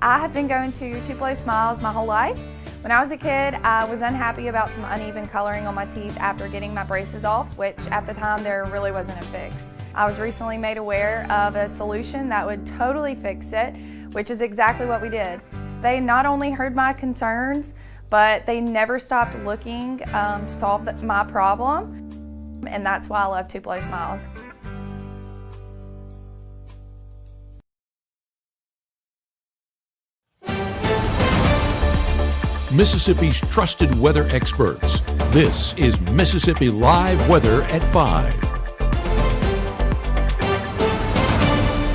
I have been going to Tupelo Smiles my whole life. When I was a kid, I was unhappy about some uneven coloring on my teeth after getting my braces off, which at the time there really wasn't a fix. I was recently made aware of a solution that would totally fix it, which is exactly what we did. They not only heard my concerns, but they never stopped looking to solve my problem, and that's why I love Tupelo Smiles. Mississippi's trusted weather experts. This is Mississippi Live Weather at 5.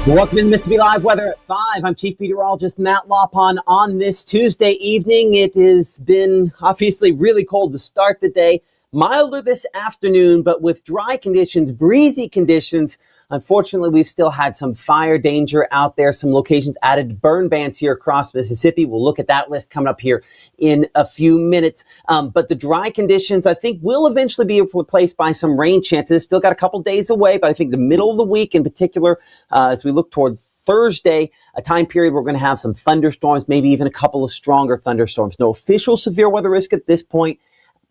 Welcome to Mississippi Live Weather at 5. I'm Chief Meteorologist Matt Lopon on this Tuesday evening. It has been obviously really cold to start the day. Milder this afternoon, but with dry conditions, breezy conditions. Unfortunately, we've still had some fire danger out there. Some locations added to burn bans here across Mississippi. We'll look at that list coming up here in a few minutes. But the dry conditions, I think, will eventually be replaced by some rain chances. Still got a couple days away, but I think the middle of the week in particular, as we look towards Thursday, a time period where we're going to have some thunderstorms, maybe even a couple of stronger thunderstorms. No official severe weather risk at this point.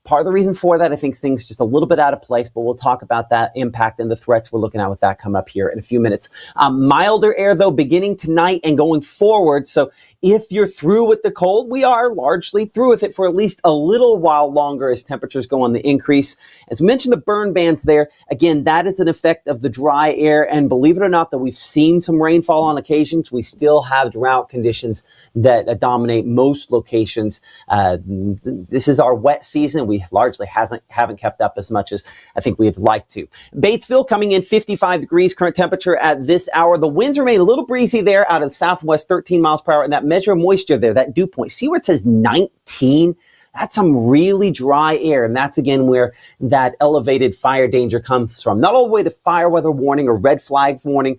Part of the reason for that, I think things just a little bit out of place, but we'll talk about that impact and the threats we're looking at with that come up here in a few minutes. Milder air, though, beginning tonight and going forward. So if you're through with the cold, we are largely through with it for at least a little while longer as temperatures go on the increase. As we mentioned, the burn bans there, again, that is an effect of the dry air. And believe it or not, that we've seen some rainfall on occasions, we still have drought conditions that dominate most locations. This is our wet season. We largely haven't kept up as much as I think we'd like to. Batesville coming in 55 degrees current temperature at this hour. The winds remain a little breezy there out of the southwest, 13 miles per hour, and that measure of moisture there, that dew point. See where it says 19? That's some really dry air, and that's again where that elevated fire danger comes from. Not all the way to fire weather warning or red flag warning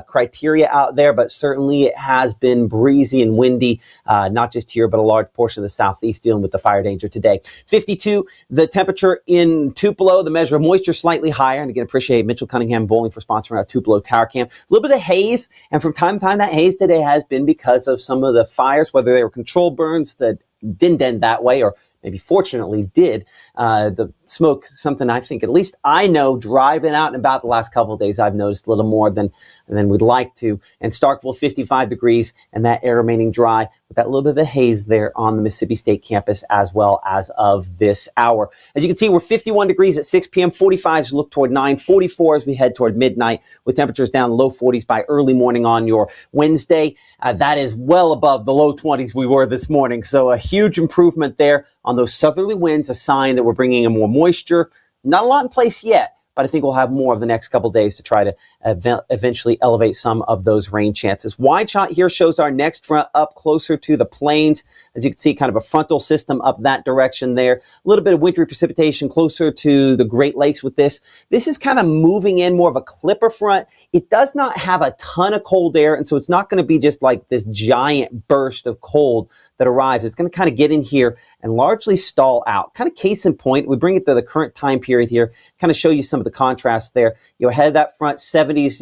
criteria out there, but certainly it has been breezy and windy, not just here, but a large portion of the southeast dealing with the fire danger today. 52, the temperature in Tupelo, the measure of moisture slightly higher, and again, appreciate Mitchell Cunningham Bowling for sponsoring our Tupelo Tower Cam. A little bit of haze, and from time to time, that haze today has been because of some of the fires, whether they were controlled burns that didn't end that way, or maybe fortunately did. The smoke, something I think, at least I know, driving out and about the last couple of days, I've noticed a little more than we'd like to. And Starkville, 55 degrees, and that air remaining dry with that little bit of a haze there on the Mississippi State campus as well as of this hour. As you can see, we're 51 degrees at 6 p.m., 45s look toward 9, 44 as we head toward midnight, with temperatures down low 40s by early morning on your Wednesday. That is well above the low 20s we were this morning. So a huge improvement there on those southerly winds, a sign that we're bringing in more moisture. Not a lot in place yet, but I think we'll have more of the next couple days to try to eventually elevate some of those rain chances. Wide shot here shows our next front up closer to the plains. As you can see, kind of a frontal system up that direction there. A little bit of wintry precipitation closer to the Great Lakes with this. This is kind of moving in more of a clipper front. It does not have a ton of cold air, and so it's not going to be just like this giant burst of cold that arrives. It's going to kind of get in here and largely stall out. Kind of case in point, we bring it to the current time period here, kind of show you some of the contrast there. Ahead of that front, 70s,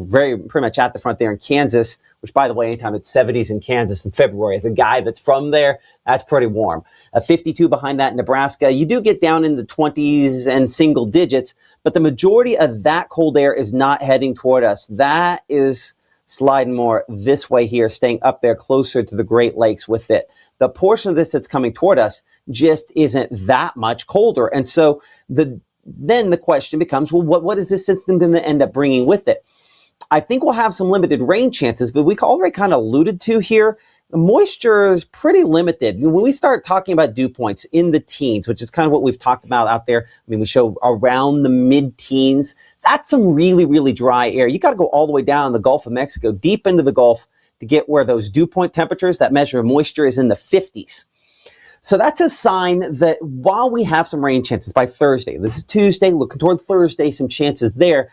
pretty much at the front there in Kansas, which, by the way, anytime it's 70s in Kansas in February, as a guy that's from there, that's pretty warm. 52 behind that in Nebraska. You do get down in the 20s and single digits, but the majority of that cold air is not heading toward us. That is sliding more this way here, staying up there closer to the Great Lakes with it. The portion of this that's coming toward us just isn't that much colder. And so then the question becomes, well, what is this system going to end up bringing with it? I think we'll have some limited rain chances, but we already kind of alluded to here, the moisture is pretty limited. When we start talking about dew points in the teens, which is kind of what we've talked about out there, I mean, we show around the mid-teens, that's some really, really dry air. You got to go all the way down in the Gulf of Mexico, deep into the Gulf, to get where those dew point temperatures, that measure of moisture, is in the 50s. So that's a sign that while we have some rain chances by Thursday, this is Tuesday, looking toward Thursday, some chances there,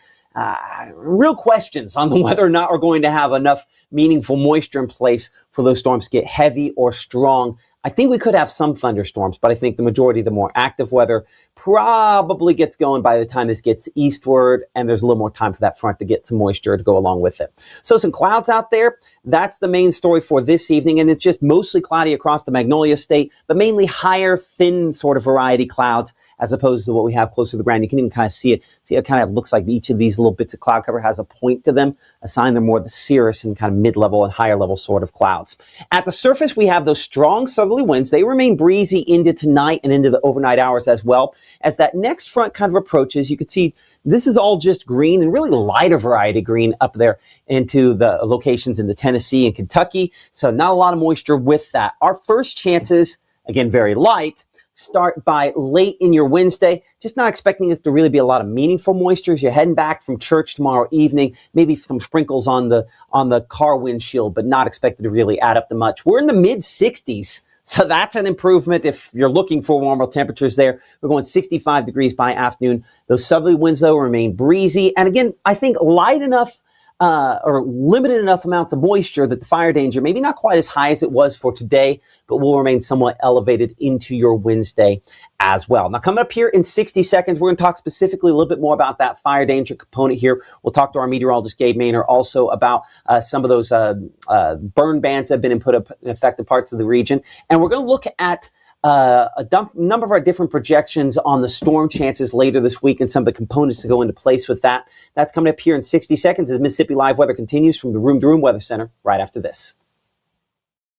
real questions on whether or not we're going to have enough meaningful moisture in place for those storms to get heavy or strong I think we could have some thunderstorms, but I think the majority of the more active weather probably gets going by the time this gets eastward, and there's a little more time for that front to get some moisture to go along with it. So some clouds out there. That's the main story for this evening, and it's just mostly cloudy across the Magnolia State, but mainly higher, thin sort of variety clouds as opposed to what we have closer to the ground. You can even kind of see it. See, it kind of looks like each of these little bits of cloud cover has a point to them, a sign they're more the cirrus and kind of mid-level and higher level sort of clouds. At the surface, we have those strong southerly winds. They remain breezy into tonight and into the overnight hours as well. As that next front kind of approaches, you can see this is all just green and really lighter variety green up there into the locations in the Tennessee and Kentucky. So not a lot of moisture with that. Our first chances, again, very light, start by late in your Wednesday. Just not expecting it to really be a lot of meaningful moisture as you're heading back from church tomorrow evening. Maybe some sprinkles on the car windshield, but not expected to really add up to much. We're in the mid 60s. So that's an improvement if you're looking for warmer temperatures there. We're going 65 degrees by afternoon. Those southerly winds, though, remain breezy. And again, I think light enough or limited enough amounts of moisture that the fire danger, maybe not quite as high as it was for today, but will remain somewhat elevated into your Wednesday as well. Now, coming up here in 60 seconds, we're going to talk specifically a little bit more about that fire danger component here. We'll talk to our meteorologist, Gabe Maynor, also about some of those burn bans that have been in affected parts of the region. And we're going to look at number of our different projections on the storm chances later this week and some of the components to go into place with that. That's coming up here in 60 seconds as Mississippi Live Weather continues from the Room to Room Weather Center right after this.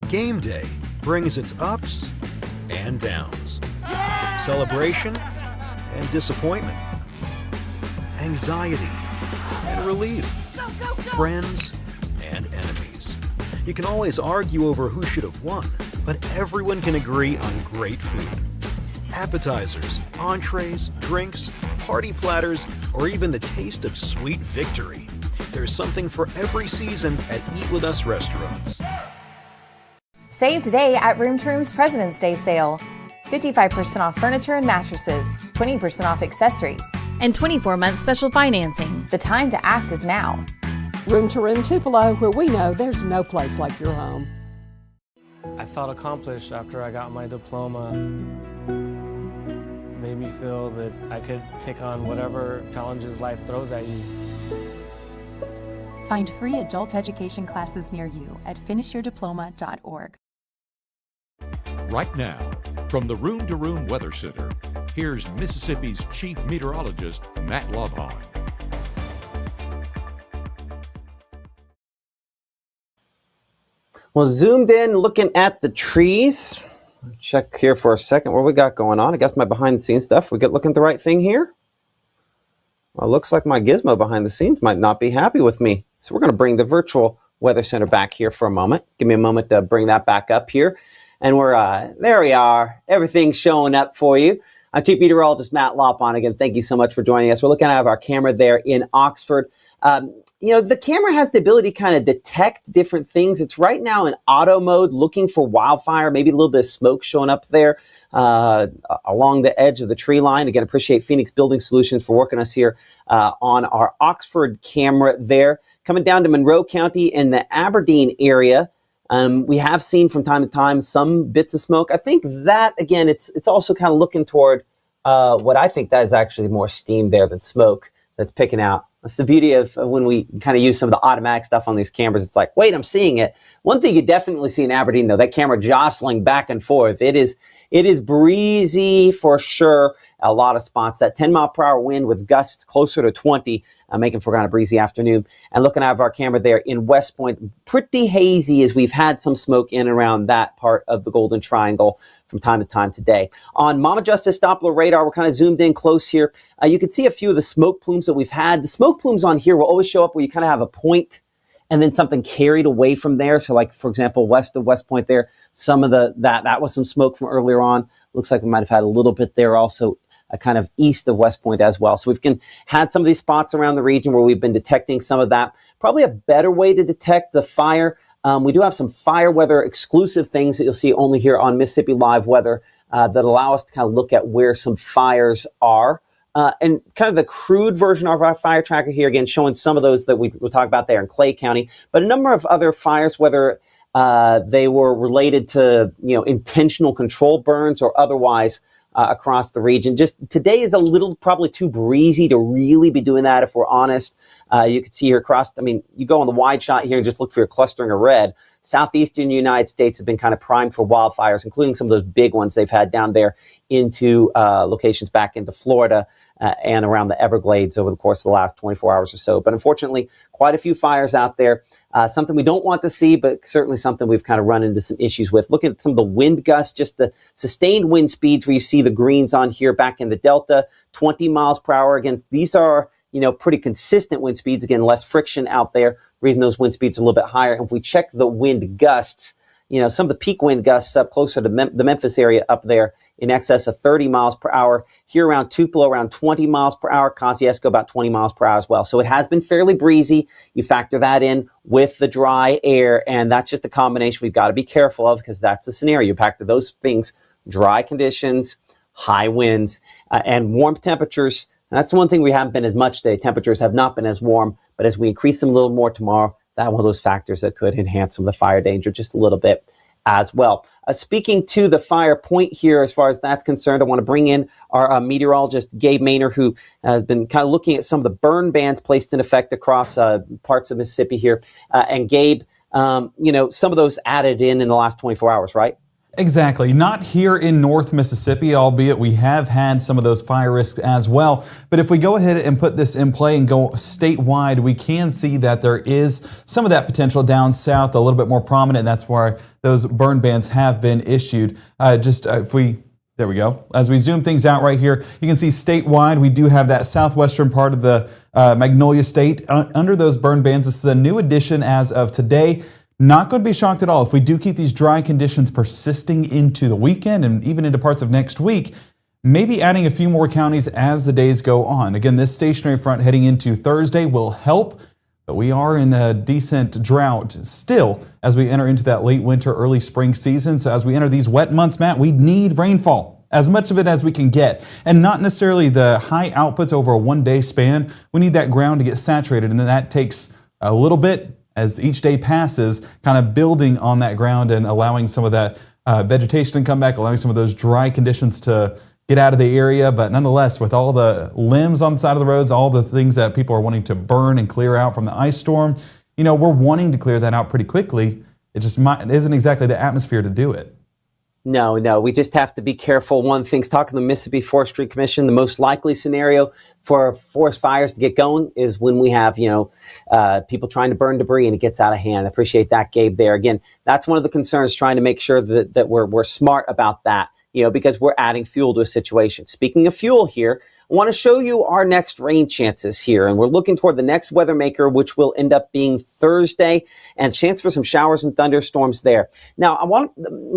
Game day brings its ups and downs, celebration and disappointment, anxiety and relief, friends and enemies. You can always argue over who should have won, but everyone can agree on great food. Appetizers, entrees, drinks, party platters, or even the taste of sweet victory. There's something for every season at Eat With Us restaurants. Save today at Room to Room's President's Day sale. 55% off furniture and mattresses, 20% off accessories, and 24-month special financing. The time to act is now. Room to Room Tupelo, where we know there's no place like your home. I felt accomplished after I got my diploma. Made me feel that I could take on whatever challenges life throws at you. Find free adult education classes near you at finishyourdiploma.org. Right now, from the Room to Room Weather Center, here's Mississippi's Chief Meteorologist, Matt Lovhawn. Well, zoomed in, looking at the trees. Check here for a second what we got going on. I guess my behind the scenes stuff. We get looking at the right thing here. Well, it looks like my gizmo behind the scenes might not be happy with me. So we're going to bring the virtual weather center back here for a moment. Give me a moment to bring that back up here. And there we are. Everything's showing up for you. I'm Chief Meteorologist Matt Lovhawn. Again, thank you so much for joining us. We're looking at our camera there in Oxford. The camera has the ability to kind of detect different things. It's right now in auto mode, looking for wildfire, maybe a little bit of smoke showing up there along the edge of the tree line. Again, appreciate Phoenix Building Solutions for working us here on our Oxford camera there. Coming down to Monroe County and the Aberdeen area. We have seen from time to time some bits of smoke. I think that, again, it's also kind of looking toward what I think that is actually more steam there than smoke that's picking out. That's the beauty of when we kind of use some of the automatic stuff on these cameras. It's like, wait, I'm seeing it. One thing you definitely see in Aberdeen, though, that camera jostling back and forth. It is breezy for sure. A lot of spots. That 10-mile-per-hour wind with gusts closer to 20, making for kind of breezy afternoon. And looking out of our camera there in West Point, pretty hazy as we've had some smoke in and around that part of the Golden Triangle from time to time today. On Mama Justice Doppler radar, we're kind of zoomed in close here. You can see a few of the smoke plumes that we've had. The smoke plumes on here will always show up where you kind of have a point and then something carried away from there. So like, for example, west of West Point there, some of that was some smoke from earlier on. Looks like we might have had a little bit there also kind of east of West Point as well. So we've had some of these spots around the region where we've been detecting some of that. Probably a better way to detect the fire. We do have some fire weather exclusive things that you'll see only here on Mississippi Live Weather that allow us to kind of look at where some fires are. And kind of the crude version of our fire tracker here, again, showing some of those that we'll talk about there in Clay County, but a number of other fires, whether they were related to, intentional control burns or otherwise across the region. Just today is a little probably too breezy to really be doing that, if we're honest. You can see here across, you go on the wide shot here and just look for your clustering of red. Southeastern United States have been kind of primed for wildfires, including some of those big ones they've had down there into locations back into Florida and around the Everglades over the course of the last 24 hours or so. But unfortunately, quite a few fires out there. Something we don't want to see, but certainly something we've kind of run into some issues with. Looking at some of the wind gusts, just the sustained wind speeds where you see the greens on here back in the Delta, 20 miles per hour. Again, these are, pretty consistent wind speeds. Again, less friction out there. The reason those wind speeds are a little bit higher. And if we check the wind gusts, some of the peak wind gusts up closer to the Memphis area up there in excess of 30 miles per hour. Here around Tupelo, around 20 miles per hour. Kosciuszko, about 20 miles per hour as well. So it has been fairly breezy. You factor that in with the dry air, and that's just a combination we've got to be careful of, because that's the scenario. You factor those things, dry conditions, high winds, and warm temperatures. And that's one thing we haven't been as much today. Temperatures have not been as warm, but as we increase them a little more tomorrow, that's one of those factors that could enhance some of the fire danger just a little bit as well. Speaking to the fire point here, as far as that's concerned, I want to bring in our meteorologist, Gabe Maynor, who has been kind of looking at some of the burn bans placed in effect across parts of Mississippi here. And Gabe, some of those added in the last 24 hours, right? Exactly. Not here in North Mississippi, albeit we have had some of those fire risks as well. But if we go ahead and put this in play and go statewide, we can see that there is some of that potential down south, a little bit more prominent. And that's why those burn bans have been issued. There we go. As we zoom things out right here, you can see statewide, we do have that southwestern part of the Magnolia State under those burn bans. This is a new addition as of today. Not going to be shocked at all if we do keep these dry conditions persisting into the weekend and even into parts of next week, maybe adding a few more counties as the days go on. Again, this stationary front heading into Thursday will help, but we are in a decent drought still as we enter into that late winter, early spring season. So as we enter these wet months, Matt, we need rainfall, as much of it as we can get, and not necessarily the high outputs over a one-day span. We need that ground to get saturated, and then that takes a little bit as each day passes, kind of building on that ground and allowing some of that vegetation to come back, allowing some of those dry conditions to get out of the area. But nonetheless, with all the limbs on the side of the roads, all the things that people are wanting to burn and clear out from the ice storm, we're wanting to clear that out pretty quickly. It just isn't exactly the atmosphere to do it. No, we just have to be careful. One of the things, talking to the Mississippi Forestry Commission, the most likely scenario for forest fires to get going is when we have, people trying to burn debris and it gets out of hand. I appreciate that, Gabe, there. Again, that's one of the concerns, trying to make sure that we're smart about that, because we're adding fuel to a situation. Speaking of fuel here, I want to show you our next rain chances here, and we're looking toward the next weather maker, which will end up being Thursday, and chance for some showers and thunderstorms there. Now,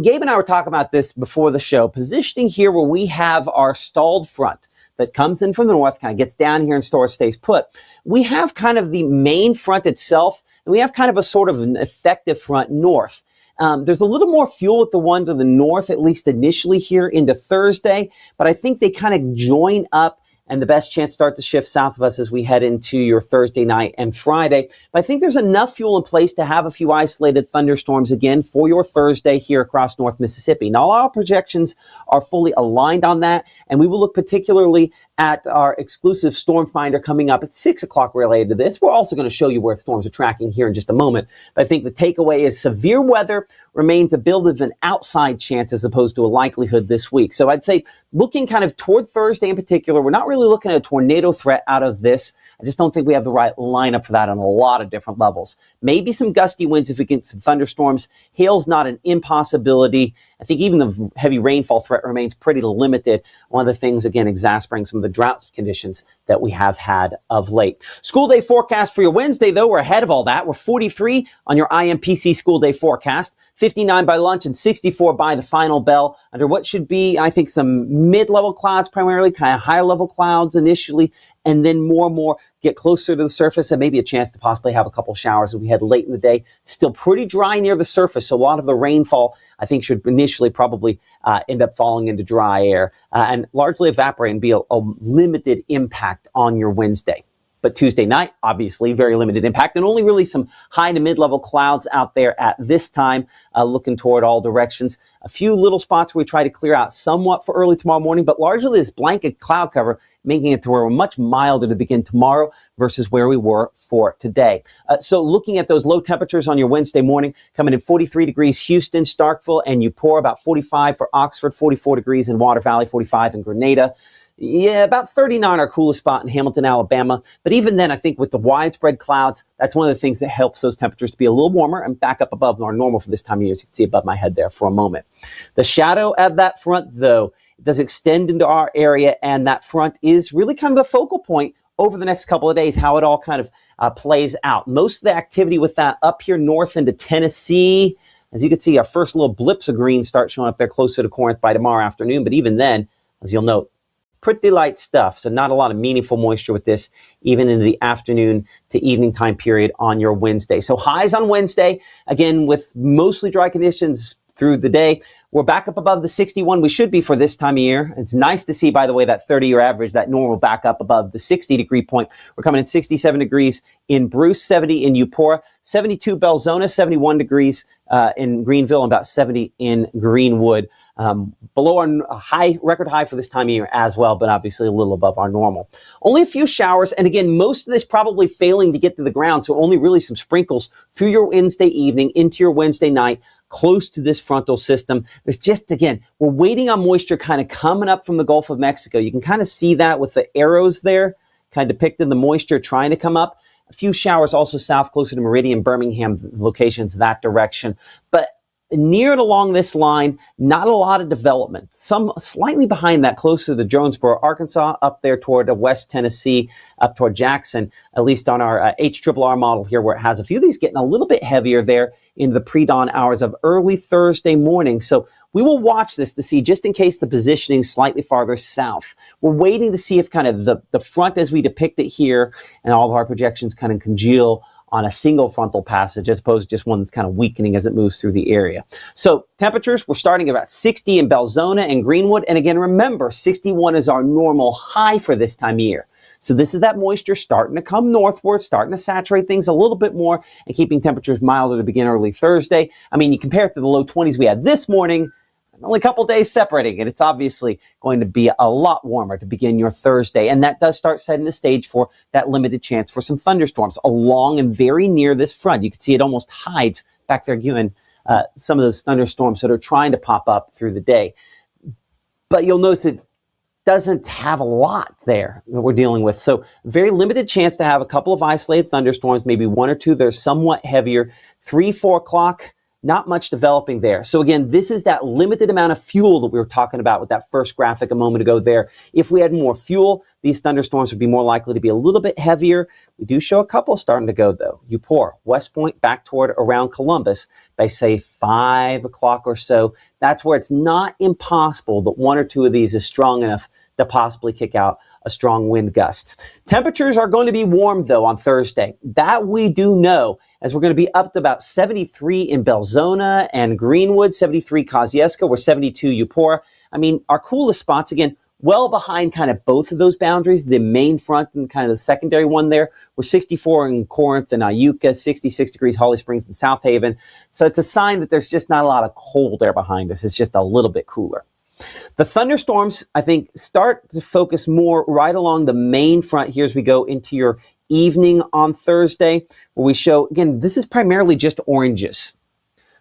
Gabe and I were talking about this before the show, positioning here where we have our stalled front that comes in from the north, kind of gets down here and stays put. We have kind of the main front itself, and we have kind of a sort of an effective front north. There's a little more fuel with the one to the north, at least initially here into Thursday, but I think they kind of join up, and the best chance start to shift south of us as we head into your Thursday night and Friday. But I think there's enough fuel in place to have a few isolated thunderstorms again for your Thursday here across North Mississippi. Now, all our projections are fully aligned on that, and we will look particularly at our exclusive storm finder coming up at 6 o'clock related to this. We're also going to show you where storms are tracking here in just a moment. But I think the takeaway is severe weather remains a build of an outside chance as opposed to a likelihood this week. So I'd say looking kind of toward Thursday in particular, we're not really looking at a tornado threat out of this. I just don't think we have the right lineup for that on a lot of different levels. Maybe some gusty winds if we get some thunderstorms. Hail's not an impossibility. I think even the heavy rainfall threat remains pretty limited. One of the things, again, exasperating some of the drought conditions that we have had of late. School day forecast for your Wednesday, though, we're ahead of all that. We're 43 on your IMPC school day forecast, 59 by lunch, and 64 by the final bell under what should be, I think, some mid-level clouds primarily, kind of higher-level clouds initially, and then more and more get closer to the surface and maybe a chance to possibly have a couple showers as we head late in the day. Still pretty dry near the surface, so a lot of the rainfall, I think, should initially probably end up falling into dry air and largely evaporate and be a limited impact on your Wednesday. But Tuesday night, obviously, very limited impact and only really some high to mid-level clouds out there at this time, looking toward all directions. A few little spots where we try to clear out somewhat for early tomorrow morning, but largely this blanket cloud cover making it to where we're much milder to begin tomorrow versus where we were for today. So looking at those low temperatures on your Wednesday morning, coming in 43 degrees Houston, Starkville, and Eupora, about 45 for Oxford, 44 degrees in Water Valley, 45 in Grenada. Yeah, about 39 our coolest spot in Hamilton, Alabama. But even then, I think with the widespread clouds, that's one of the things that helps those temperatures to be a little warmer and back up above our normal for this time of year, as you can see above my head there for a moment. The shadow of that front, though, does extend into our area, and that front is really kind of the focal point over the next couple of days, how it all kind of plays out. Most of the activity with that up here north into Tennessee, as you can see, our first little blips of green start showing up there closer to Corinth by tomorrow afternoon. But even then, as you'll note, pretty light stuff. So not a lot of meaningful moisture with this, even into the afternoon to evening time period on your Wednesday. So highs on Wednesday, again, with mostly dry conditions through the day. We're back up above the 61 we should be for this time of year. It's nice to see, by the way, that 30-year average, that normal back up above the 60-degree point. We're coming in 67 degrees in Bruce, 70 in Eupora, 72 Belzona, 71 degrees in Greenville, and about 70 in Greenwood. Below our record high for this time of year as well, but obviously a little above our normal. Only a few showers, and again, most of this probably failing to get to the ground, so only really some sprinkles through your Wednesday evening into your Wednesday night, close to this frontal system. There's just, again, we're waiting on moisture kind of coming up from the Gulf of Mexico. You can kind of see that with the arrows there, kind of depicting the moisture trying to come up. A few showers also south, closer to Meridian, Birmingham locations that direction. But near and along this line, not a lot of development. Some slightly behind that, closer to Jonesboro, Arkansas, up there toward West Tennessee, up toward Jackson, at least on our HRRR model here, where it has a few of these getting a little bit heavier there in the pre-dawn hours of early Thursday morning. So we will watch this to see, just in case the positioning slightly farther south. We're waiting to see if kind of the front as we depict it here and all of our projections kind of congeal on a single frontal passage as opposed to just one that's kind of weakening as it moves through the area. So temperatures, we're starting about 60 in Belzona and Greenwood. And again, remember, 61 is our normal high for this time of year. So this is that moisture starting to come northward, starting to saturate things a little bit more and keeping temperatures milder to begin early Thursday. I mean, you compare it to the low 20s we had this morning, only a couple days separating it. It's obviously going to be a lot warmer to begin your Thursday. And that does start setting the stage for that limited chance for some thunderstorms along and very near this front. You can see it almost hides back there, Ewan, some of those thunderstorms that are trying to pop up through the day. But you'll notice it doesn't have a lot there that we're dealing with. So very limited chance to have a couple of isolated thunderstorms, maybe one or two. They're somewhat heavier. 3, 4 o'clock. Not much developing there. So again, this is that limited amount of fuel that we were talking about with that first graphic a moment ago there. If we had more fuel, these thunderstorms would be more likely to be a little bit heavier. We do show a couple starting to go though. Eupora, West Point, back toward around Columbus by say 5 o'clock or so. That's where it's not impossible that one or two of these is strong enough to possibly kick out a strong wind gust. Temperatures are going to be warm though on Thursday. That we do know, as we're going to be up to about 73 in Belzona and Greenwood, 73 Kosciuszko, we're 72 Eupora. I mean, our coolest spots, again, well behind kind of both of those boundaries, the main front and kind of the secondary one there. We're 64 in Corinth and Iuka, 66 degrees Holly Springs and South Haven. So it's a sign that there's just not a lot of cold there behind us. It's just a little bit cooler. The thunderstorms, I think, start to focus more right along the main front here as we go into your evening on Thursday, where we show, again, this is primarily just oranges.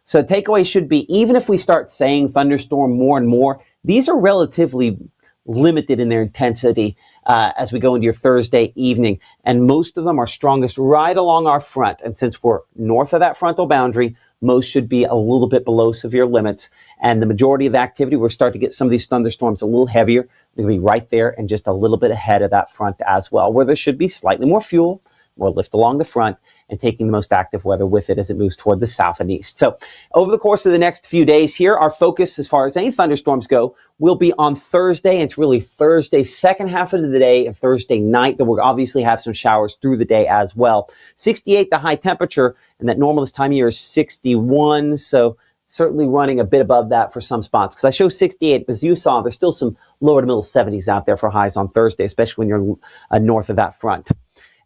So takeaway should be, even if we start saying thunderstorm more and more, these are relatively limited in their intensity as we go into your Thursday evening. And most of them are strongest right along our front. And since we're north of that frontal boundary, most should be a little bit below severe limits. And the majority of the activity, we'll start to get some of these thunderstorms a little heavier. They're going to be right there and just a little bit ahead of that front as well, where there should be slightly more fuel, more lift along the front, and taking the most active weather with it as it moves toward the south and east. So over the course of the next few days here, our focus as far as any thunderstorms go will be on Thursday. It's really Thursday, second half of the day, and Thursday night that we'll obviously have some showers through the day as well. 68, the high temperature, and that normal this time of year is 61. So certainly running a bit above that for some spots. Because I show 68, but as you saw, there's still some lower to middle 70s out there for highs on Thursday, especially when you're north of that front.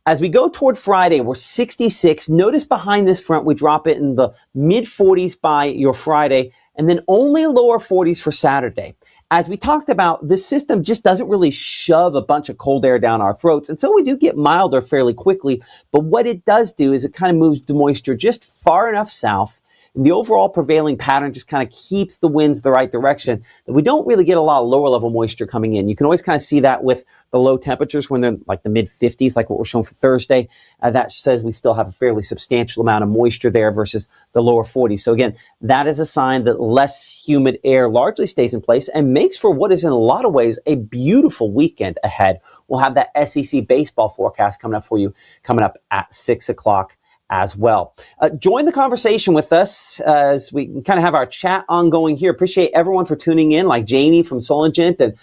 As we go toward Friday, we're 66. Notice behind this front, we drop it in the mid 40s by your Friday, and then only lower 40s for Saturday. As we talked about, this system just doesn't really shove a bunch of cold air down our throats, and so we do get milder fairly quickly. But what it does do is it kind of moves the moisture just far enough south, and the overall prevailing pattern just kind of keeps the winds the right direction, that we don't really get a lot of lower level moisture coming in. You can always kind of see that with the low temperatures when they're like the mid 50s, like what we're showing for Thursday. That says we still have a fairly substantial amount of moisture there versus the lower 40s. So again, that is a sign that less humid air largely stays in place and makes for what is in a lot of ways a beautiful weekend ahead. We'll have that SEC baseball forecast coming up for you, coming up at 6 o'clock as well. Join the conversation with us as we kind of have our chat ongoing here. Appreciate everyone for tuning in, like Janie from Solingent and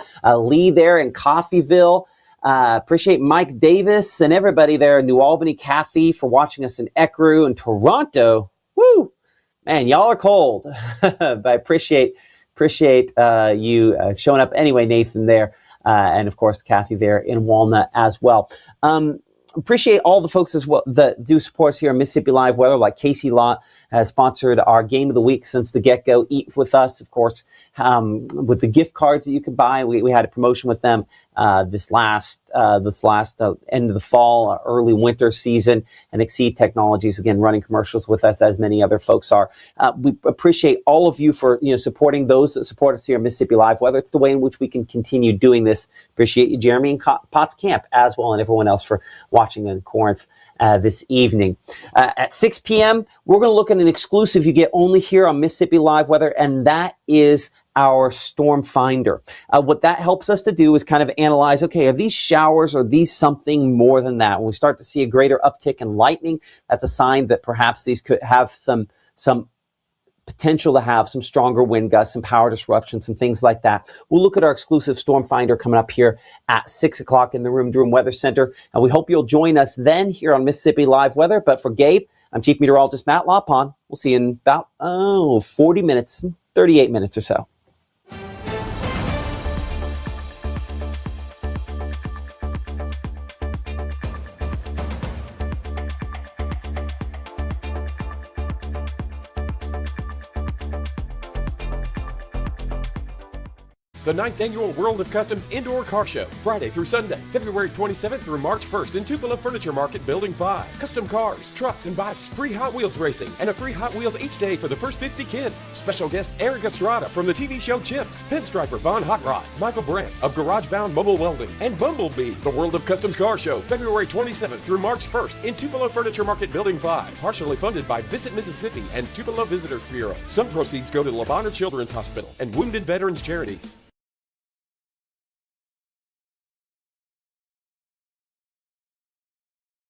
Lee there in Coffeyville. Appreciate Mike Davis and everybody there in New Albany, Kathy, for watching us in Ecru and Toronto. Woo! Man, y'all are cold. But I appreciate you showing up anyway, Nathan there. And of course, Kathy there in Walnut as well. Appreciate all the folks as well that do support us here on Mississippi Live Weather, like Casey Lott has sponsored our game of the week since the get-go. Eat with us, of course, with the gift cards that you could buy. We had a promotion with them this last end of the fall, early winter season, and Exceed Technologies, again, running commercials with us, as many other folks are. We appreciate all of you for supporting those that support us here on Mississippi Live Weather. It's the way in which we can continue doing this. Appreciate you, Jeremy and Potts Camp, as well, and everyone else for watching in Corinth this evening. At 6 p.m., we're going to look at an exclusive you get only here on Mississippi Live Weather, and that is our Storm Finder. What that helps us to do is kind of analyze, okay, are these showers, or are these something more than that? When we start to see a greater uptick in lightning, that's a sign that perhaps these could have some potential to have some stronger wind gusts, some power disruptions, some things like that. We'll look at our exclusive Storm Finder coming up here at 6 o'clock in the Room to Room Weather Center. And we hope you'll join us then here on Mississippi Live Weather. But for Gabe, I'm Chief Meteorologist Matt LaPon. We'll see you in about 40 minutes, 38 minutes or so. The 9th Annual World of Customs Indoor Car Show, Friday through Sunday, February 27th through March 1st in Tupelo Furniture Market, Building 5. Custom cars, trucks, and bikes, free Hot Wheels racing, and a free Hot Wheels each day for the first 50 kids. Special guest Eric Estrada from the TV show Chips, Pinstriper Von Hot Rod, Michael Brandt of Garage Bound Mobile Welding, and Bumblebee. The World of Customs Car Show, February 27th through March 1st in Tupelo Furniture Market, Building 5. Partially funded by Visit Mississippi and Tupelo Visitors Bureau. Some proceeds go to Le Bonheur Children's Hospital and Wounded Veterans Charities.